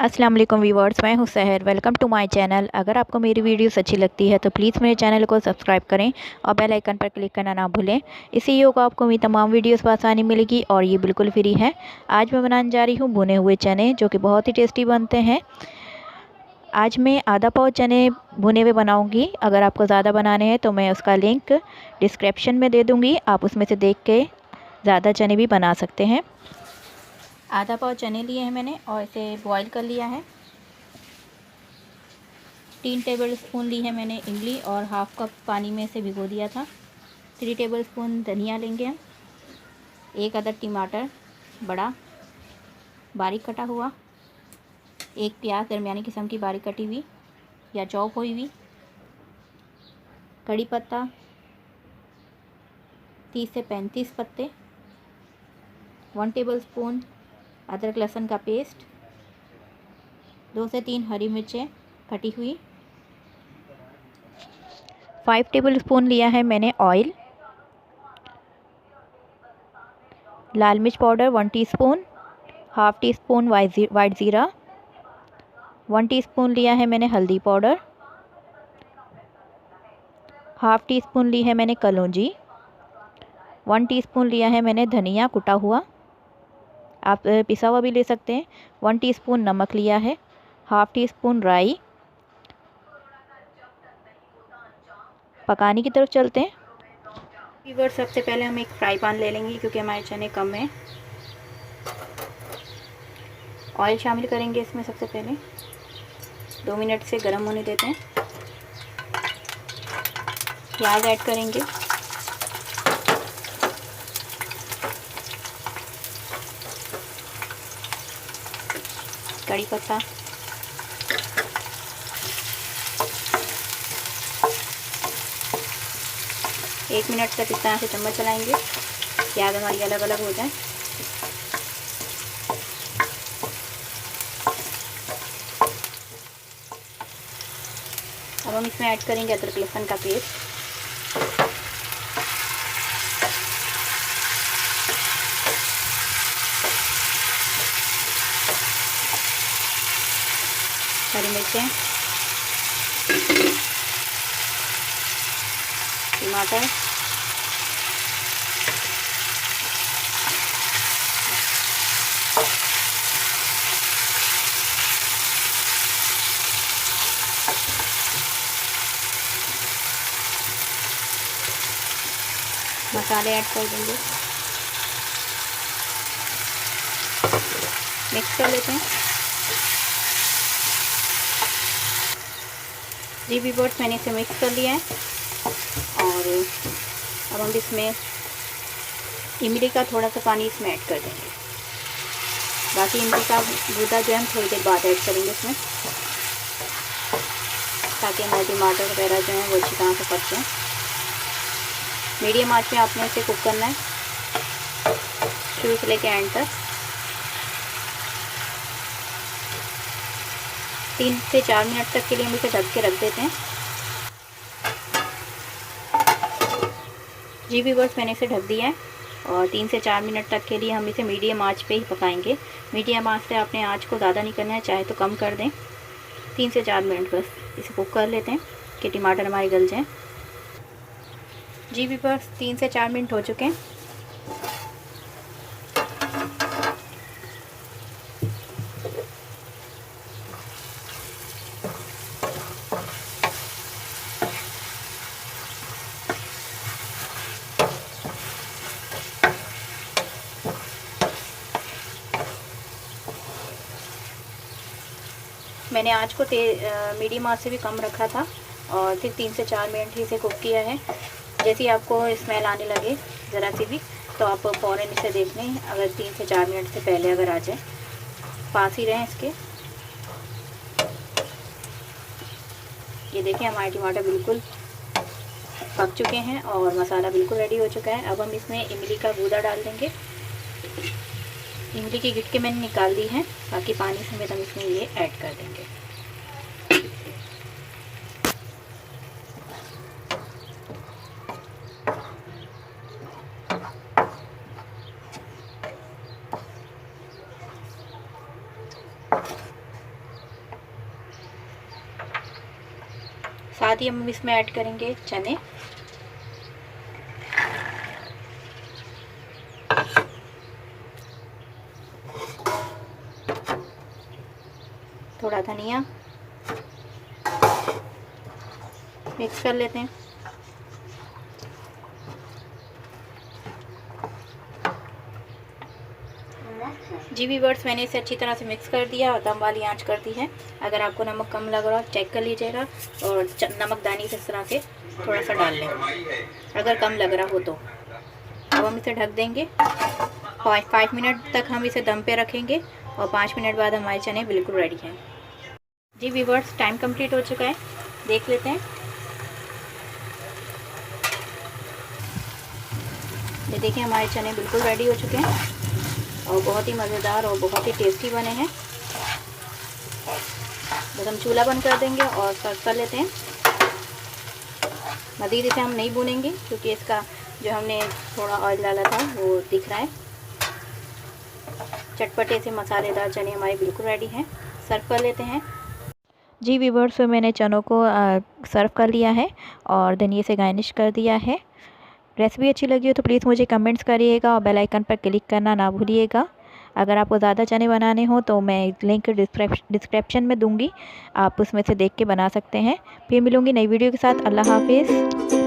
अस्सलाम वालेकुम व्यूवर्स, मैं हूं Sahar. Welcome to my channel. अगर आपको मेरी वीडियोस अच्छी लगती है तो प्लीज़ मेरे चैनल को सब्सक्राइब करें और बेल आइकन पर क्लिक करना ना भूलें। इससे ये होगा आपको मेरी तमाम वीडियोस आसानी मिलेगी और ये बिल्कुल फ्री है। आज मैं बनाने जा रही हूँ भुने हुए चने, जो कि बहुत ही टेस्टी बनते हैं। आज मैं आधा पाव चने भुने हुए बनाऊँगी। अगर आपको ज़्यादा बनाने हैं तो मैं उसका लिंक डिस्क्रिप्शन में दे दूँगी, आप उसमें से देख के ज़्यादा चने भी बना सकते हैं। आधा पाव चने लिए हैं मैंने और इसे बॉईल कर लिया है। 3 टेबलस्पून ली है मैंने इमली और हाफ़ कप पानी में से भिगो दिया था। 3 टेबलस्पून धनिया लेंगे हम। 1 अदद टमाटर बड़ा बारीक कटा हुआ। 1 प्याज दरमियानी किस्म की बारीक कटी हुई या चॉप हुई हुई। कड़ी पत्ता 30 से 35 पत्ते। 1 टेबलस्पून अदरक लहसुन का पेस्ट। 2 से 3 हरी मिर्चें कटी हुई। 5 टेबलस्पून लिया है मैंने ऑयल। लाल मिर्च powder 1 teaspoon. Half tea spoon white ज़ीरा। 1 टीस्पून लिया है मैंने हल्दी पाउडर। हाफ़ टी स्पून ली है मैंने कलौंजी। 1 टीस्पून लिया है मैंने धनिया कुटा हुआ, आप पिसा हुआ भी ले सकते हैं। 1 टीस्पून नमक लिया है। हाफ़ टी स्पून राई। पकाने की तरफ चलते हैं। व्यूअर्स, सबसे पहले हम एक फ्राई पैन ले लेंगे क्योंकि हमारे चने कम हैं। ऑयल शामिल करेंगे इसमें। सबसे पहले 2 मिनट से गर्म होने देते हैं। प्याज ऐड करेंगे। कड़ी पत्ता, एक मिनट तक इस तरह से चम्मच चलाएंगे, प्याज हमारी अलग अलग हो जाए। अब हम इसमें ऐड करेंगे अदरक लहसुन का पेस्ट। हरी मिर्चें, टमाटर, मसाले ऐड कर देंगे। मिक्स कर लेते हैं। जी व्यूअर्स, मैंने इसे मिक्स कर लिया है और अब हम इसमें इमली का थोड़ा सा पानी इसमें ऐड कर देंगे। बाकी इमली का गूदा जो है हम थोड़ी देर बाद ऐड करेंगे इसमें, ताकि हमारे टमाटर वगैरह जो हैं वो अच्छी तरह से पक जाएँ। मीडियम आंच में आपने इसे कुक करना है शुरू से लेकर एंड तक। 3 से 4 मिनट तक के लिए हम इसे ढक के रख देते हैं। जी व्यूअर्स, मैंने इसे ढक दिया है और 3 से 4 मिनट तक के लिए हम इसे मीडियम आंच पे ही पकाएंगे। मीडियम आंच से आपने आंच को ज़्यादा नहीं करना है, चाहे तो कम कर दें। 3 से 4 मिनट बस इसे कुक कर लेते हैं कि टमाटर हमारे गल जाएँ। जी व्यूअर्स, 3 से 4 मिनट हो चुके हैं। मैंने आँच को मीडियम आँच से भी कम रखा था और फिर 3 से 4 मिनट ही इसे कुक किया है। जैसे ही आपको स्मेल आने लगे ज़रा सी भी, तो आप फ़ौरन इसे देख लें। अगर 3 से 4 मिनट से पहले अगर आ जाए, पास ही रहें इसके। ये देखिए, हमारे टमाटर बिल्कुल पक चुके हैं और मसाला बिल्कुल रेडी हो चुका है। अब हम इसमें इमली का गूदा डाल देंगे। इमली की गिटके मैंने निकाल दी हैं, बाकी पानी समेत हम इसमें ये ऐड कर देंगे। साथ ही हम इसमें ऐड करेंगे चने, थोड़ा धनिया, मिक्स कर लेते हैं। जी व्यूअर्स, मैंने इसे अच्छी तरह से मिक्स कर दिया और दम वाली आंच कर दी है। अगर आपको नमक कम लग रहा हो चेक कर लीजिएगा और नमकदानी से इस तरह से थोड़ा सा डाल लें अगर कम लग रहा हो तो। अब हम इसे ढक देंगे। 5 मिनट तक हम इसे दम पे रखेंगे और 5 मिनट बाद हमारे चने बिल्कुल रेडी हैं। जी व्यूअर्स, टाइम कंप्लीट हो चुका है, देख लेते हैं। ये देखिए हमारे चने बिल्कुल रेडी हो चुके हैं और बहुत ही मज़ेदार और बहुत ही टेस्टी बने हैं। बस हम चूल्हा बंद कर देंगे और सर्व कर लेते हैं। मज़ीद इसे हम नहीं भूनेंगे क्योंकि इसका जो हमने थोड़ा ऑयल डाला था वो दिख रहा है। चटपटे से मसालेदार चने हमारे बिल्कुल रेडी हैं, सर्व कर लेते हैं। जी व्यूअर्स, मैंने चनों को सर्व कर लिया है और धनिया से गार्निश कर दिया है। रेसिपी अच्छी लगी हो तो प्लीज़ मुझे कमेंट्स करिएगा और बेल आइकन पर क्लिक करना ना भूलिएगा। अगर आपको ज़्यादा चने बनाने हो तो मैं लिंक डिस्क्रिप्शन में दूंगी, आप उसमें से देख के बना सकते हैं। फिर मिलूँगी नई वीडियो के साथ। अल्लाह हाफिज़।